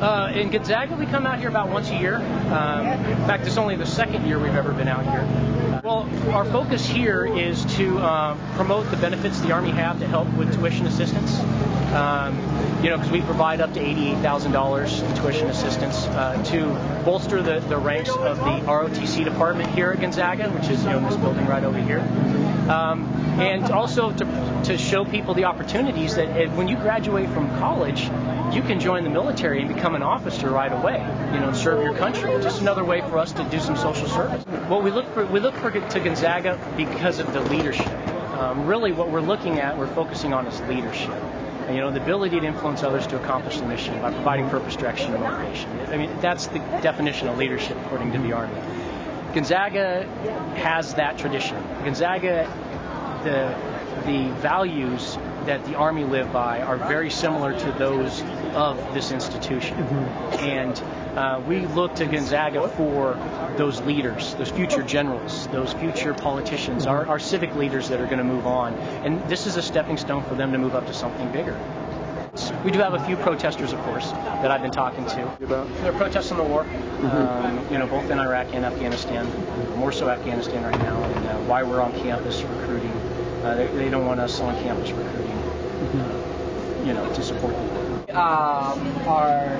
In Gonzaga, we come out here about once a year. In fact, it's only the second year we've ever been out here. Well, our focus here is to promote the benefits the Army have to help with tuition assistance. Because we provide up to $88,000 in tuition assistance to bolster the ranks of the ROTC department here at Gonzaga, which is in this building right over here. And also to show people the opportunities that when you graduate from college, you can join the military and become an officer right away, and serve your country. Just another way for us to do some social service. Well, we look to Gonzaga because of the leadership. Really what we're focusing on is leadership. The ability to influence others to accomplish the mission by providing purpose, direction, and motivation. I mean, that's the definition of leadership according to the Army. Gonzaga has that tradition. Gonzaga, the values that the Army live by are very similar to those of this institution. And we look to Gonzaga for those leaders, those future generals, those future politicians, our civic leaders that are going to move on. And this is a stepping stone for them to move up to something bigger. We do have a few protesters, of course, that I've been talking to. They're protesting the war, both in Iraq and Afghanistan, more so Afghanistan right now, and why we're on campus recruiting. They don't want us on campus recruiting, to support the war.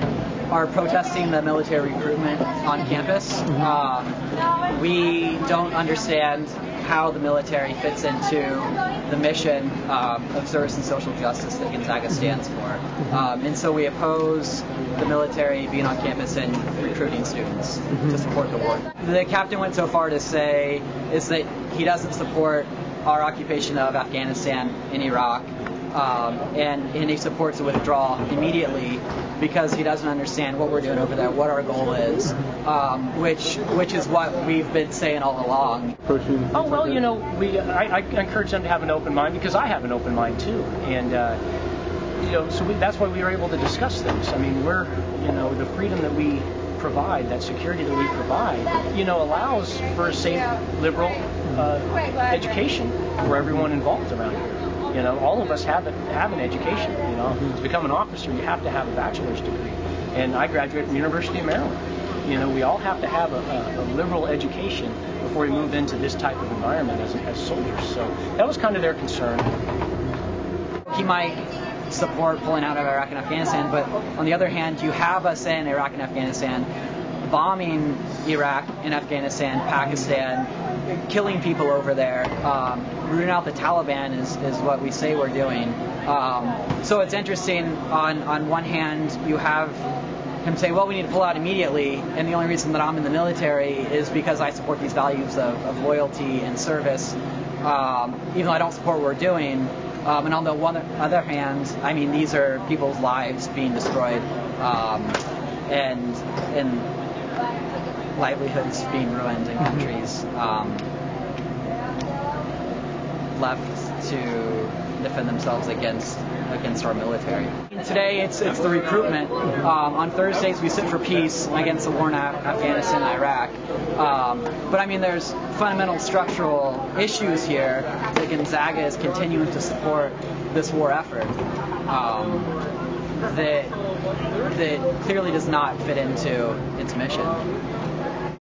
Are protesting the military recruitment on campus. We don't understand how the military fits into the mission of service and social justice that Gonzaga stands for. And so we oppose the military being on campus and recruiting students to support the war. The captain went so far to say is that he doesn't support our occupation of Afghanistan and Iraq, and he supports the withdrawal immediately because he doesn't understand what we're doing over there, what our goal is, which is what we've been saying all along. Oh well, I encourage them to have an open mind because I have an open mind too, and so that's why we were able to discuss things. I mean, the freedom that we provide, that security that we provide, allows for a safe, liberal education for everyone involved around here. All of us have an education. To become an officer, you have to have a bachelor's degree. And I graduated from the University of Maryland. We all have to have a liberal education before we move into this type of environment as soldiers. So that was kind of their concern. He might support pulling out of Iraq and Afghanistan, but on the other hand, you have us in Iraq and Afghanistan bombing Iraq and Afghanistan, Pakistan, killing people over there, rooting out the Taliban is what we say we're doing. So it's interesting, on one hand, you have him say, well, we need to pull out immediately, and the only reason that I'm in the military is because I support these values of loyalty and service, even though I don't support what we're doing. And on the other hand, I mean, these are people's lives being destroyed, and livelihoods being ruined in countries left to defend themselves against our military. Today it's the recruitment. On Thursdays we sit for peace against the war in Afghanistan and Iraq. But I mean, there's fundamental structural issues here that Gonzaga is continuing to support this war effort that clearly does not fit into its mission.